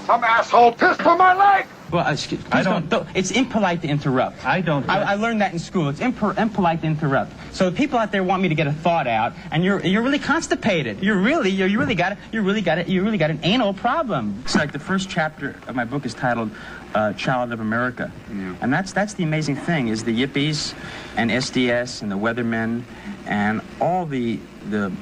Some asshole pissed for my life! Well, excuse, please don't. It's impolite to interrupt. I learned that in school. It's impolite to interrupt. So people out there want me to get a thought out, and you're really constipated. You really got an anal problem. It's like the first chapter of my book is titled "Child of America," and that's the amazing thing is the Yippies and SDS and the Weathermen and all the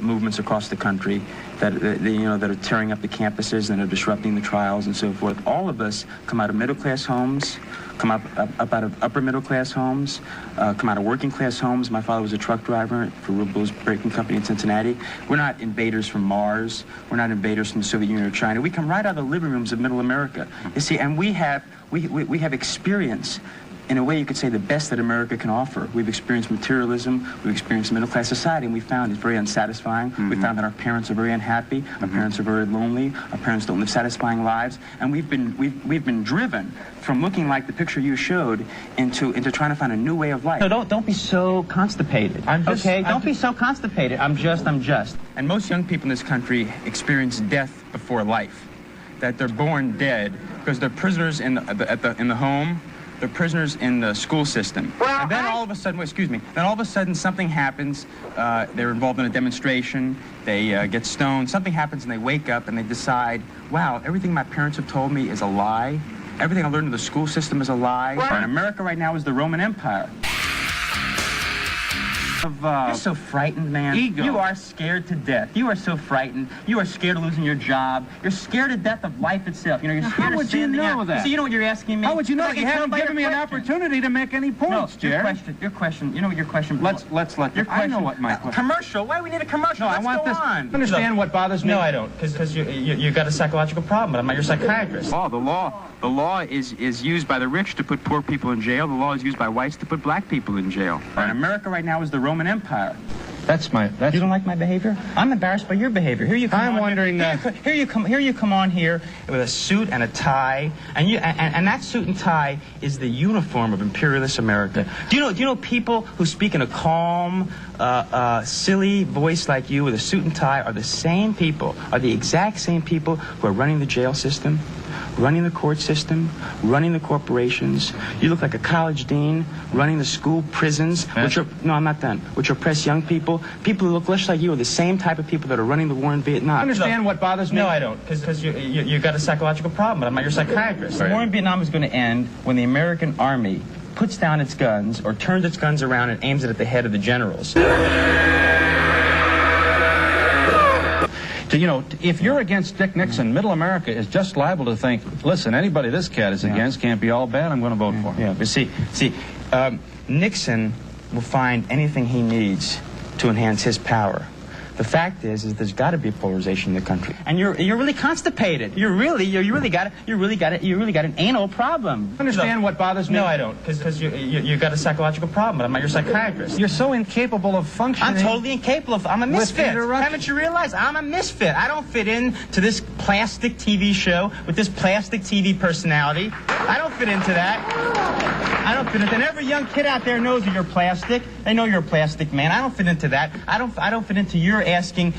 movements across the country that are tearing up the campuses and are disrupting the trials and so forth. All of us come out of middle-class homes, come up out of upper-middle-class homes, come out of working-class homes. My father was a truck driver for Rubin's braking company in Cincinnati. We're not invaders from Mars. We're not invaders from the Soviet Union or China. We come right out of the living rooms of Middle America. You see, and we have experience. In a way, you could say the best that America can offer. We've experienced materialism, we've experienced middle-class society, and we found it's very unsatisfying. We found that our parents are very unhappy, our parents are very lonely, our parents don't live satisfying lives, and we've been driven from looking like the picture you showed into trying to find a new way of life. So don't be so constipated. Don't be so constipated. I'm just. And most young people in this country experience death before life. That they're born dead because they're prisoners in the home. They're prisoners in the school system. And then all of a sudden, something happens. They're involved in a demonstration. They get stoned. Something happens, and they wake up, and they decide, wow, everything my parents have told me is a lie. Everything I learned in the school system is a lie. And America right now is the Roman Empire. You're so frightened, man. Ego. You are scared to death. You are so frightened. You are scared of losing your job. You're scared to death of life itself. You're scared how would you know that? So you know what you're asking me? How would you know? You haven't given me an opportunity to make any points, Jerry. Your question. You know what your question? Let's let your question. I know what my question. Commercial. Why do we need a commercial? No, I want this. Understand what bothers me? No, I don't. Because you got a psychological problem. But I'm not your psychiatrist. The law is used by the rich to put poor people in jail. The law is used by whites to put black people in jail. And America right now is the Roman Empire. You don't like my behavior? I'm embarrassed by your behavior. Here you come. I'm wondering. Here you come on here with a suit and a tie, and that suit and tie is the uniform of imperialist America. Do you know people who speak in a calm, silly voice like you with a suit and tie are the exact same people who are running the jail system, running the court system, running the corporations. You look like a college dean running the school prisons, which oppress young people. People who look less like you are the same type of people that are running the war in Vietnam. Understand what bothers me? No, I don't, because you got a psychological problem, but I'm not your psychiatrist. The war in Vietnam is going to end when the American army puts down its guns or turns its guns around and aims it at the head of the generals. If you're against Dick Nixon, Middle America is just liable to think, listen, anybody this cat is against can't be all bad, I'm going to vote for him. Yeah, but see, Nixon will find anything he needs to enhance his power. The fact is there's got to be polarization in the country, and you're really constipated. You really got an anal problem. Understand what bothers me? No, I don't, because you got a psychological problem, but I'm not your psychiatrist. You're so incapable of functioning. I'm totally incapable of. I'm a misfit. Haven't you realized? I'm a misfit. I don't fit in to this plastic TV show with this plastic TV personality. I don't fit into that. I don't fit into. And every young kid out there knows that you're plastic. They know you're a plastic man. I don't fit into that. I don't fit into your asking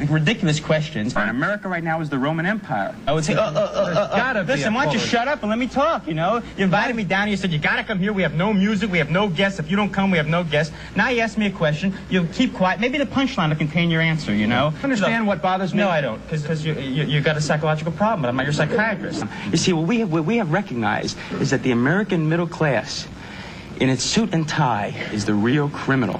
ridiculous questions. And America right now is the Roman Empire. I would say, listen, why don't you shut up and let me talk, You invited me down here, you said, you gotta come here, we have no music, we have no guests, if you don't come, we have no guests. Now you ask me a question, you'll keep quiet, maybe the punchline will contain your answer, Understand what bothers me? No, I don't, because you got a psychological problem, but I'm not your psychiatrist. You see, what we have recognized is that the American middle class, in its suit and tie, is the real criminal,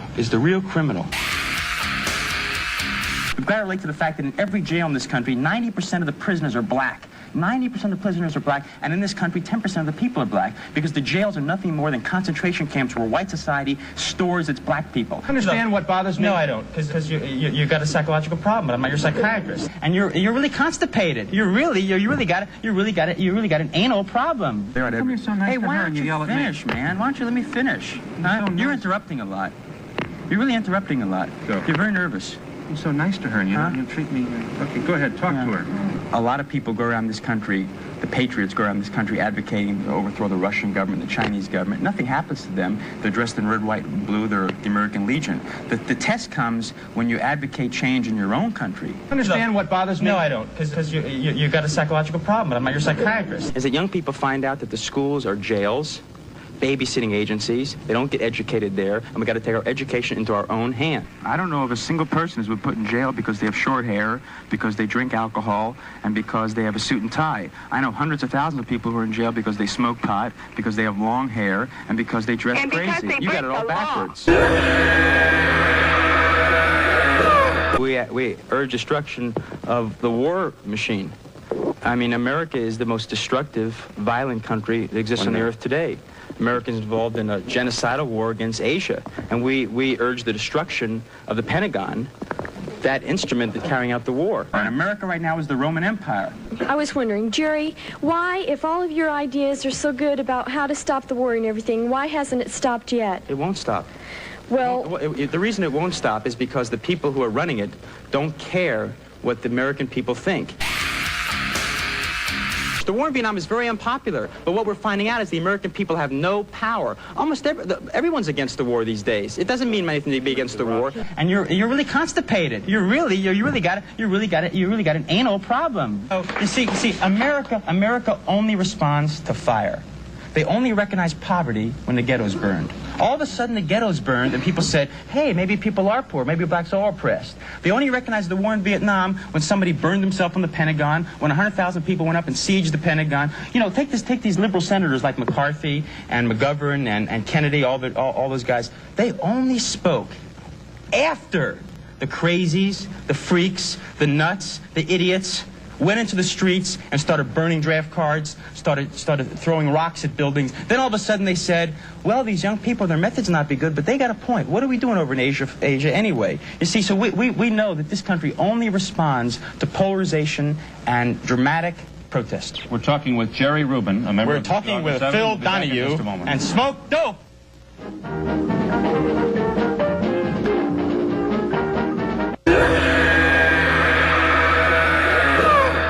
We've got to relate to the fact that in every jail in this country, 90% of the prisoners are black. 90% of the prisoners are black, and in this country, 10% of the people are black, because the jails are nothing more than concentration camps where white society stores its black people. Understand what bothers me? No, I don't, because you got a psychological problem, but I'm not your psychiatrist, and you're really constipated. You really got an anal problem. Come here, so nice. Hey, why don't you finish, man? Why don't you let me finish? You're interrupting a lot. You're really interrupting a lot. You're very nervous. You're so nice to her, and you don't treat me. Okay, go ahead, talk to her. A lot of people go around this country, the patriots go around this country advocating to overthrow the Russian government, the Chinese government. Nothing happens to them. They're dressed in red, white, and blue. They're the American Legion. The test comes when you advocate change in your own country. Understand what bothers me? No, I don't, because you've got a psychological problem, but I'm not your psychiatrist. Is that young people find out that the schools are jails, babysitting agencies. They don't get educated there, and we've got to take our education into our own hand. I don't know of a single person who's been put in jail because they have short hair, because they drink alcohol, and because they have a suit and tie. I know hundreds of thousands of people who are in jail because they smoke pot, because they have long hair, and because they dress crazy. You got it all backwards. We urge destruction of the war machine. I mean, America is the most destructive, violent country that exists on the earth today. Americans involved in a genocidal war against Asia, and we urge the destruction of the Pentagon, that instrument that's carrying out the war. And America right now is the Roman Empire. I was wondering, Jerry, why, if all of your ideas are so good about how to stop the war and everything, why hasn't it stopped yet? It won't stop. Well, the reason it won't stop is because the people who are running it don't care what the American people think. The war in Vietnam is very unpopular, but what we're finding out is the American people have no power. Almost everyone's against the war these days. It doesn't mean anything to be against the war. And you're really constipated. You really got an anal problem. Oh, you see, America only responds to fire. They only recognize poverty when the ghetto's burned. All of a sudden, the ghetto's burned, and people said, hey, maybe people are poor, maybe blacks are oppressed. They only recognized the war in Vietnam when somebody burned himself on the Pentagon, when 100,000 people went up and sieged the Pentagon. You know, take these liberal senators like McCarthy and McGovern and Kennedy, all those guys. They only spoke after the crazies, the freaks, the nuts, the idiots went into the streets and started burning draft cards, started throwing rocks at buildings. Then all of a sudden they said, well, these young people, their methods not be good, but they got a point. What are we doing over in Asia anyway? You see, so we know that this country only responds to polarization and dramatic protest. We're talking with Jerry Rubin, a member We're talking with Phil Donahue and Smoke Dope.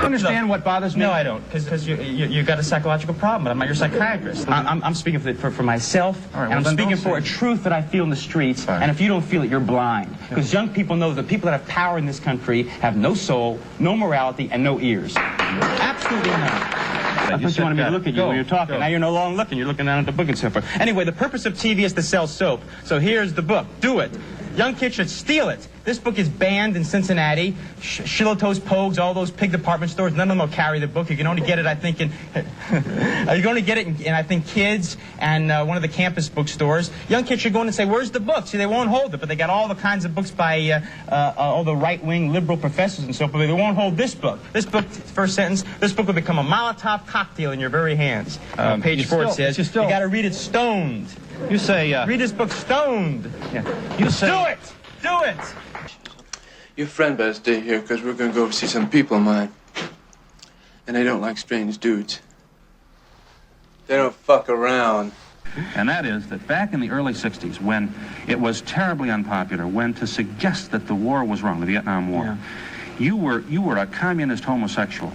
Understand what bothers me? No, I don't, because you've got a psychological problem, but I'm not your psychiatrist. I'm speaking for myself, right, and I'm speaking for a truth that I feel in the streets, and if you don't feel it, you're blind. Because young people know that people that have power in this country have no soul, no morality, and no ears. Absolutely none. I thought you wanted me to look at you when you're talking. Now you're no longer looking. You're looking down at the book and so forth. Anyway, the purpose of TV is to sell soap. So here's the book. Do it. Young kids should steal it. This book is banned in Cincinnati. Shiloto's, Pogues, all those pig department stores, none of them will carry the book. You can only get it, I think, in... you can only get it in, I think, Kids and one of the campus bookstores. Young kids should go in and say, where's the book? See, they won't hold it, but they got all the kinds of books by all the right-wing liberal professors and so forth. They won't hold this book. This book, first sentence, this book will become a Molotov cocktail in your very hands. Page 4 it says, you got to read it stoned. You say, read this book stoned. Yeah. You say... Do it! Do it! Your friend better stay here, because we're going to go over see some people of mine. And they don't like strange dudes. They don't fuck around. And that is that back in the early 60s, when it was terribly unpopular, when to suggest that the war was wrong, the Vietnam War, you were a communist homosexual.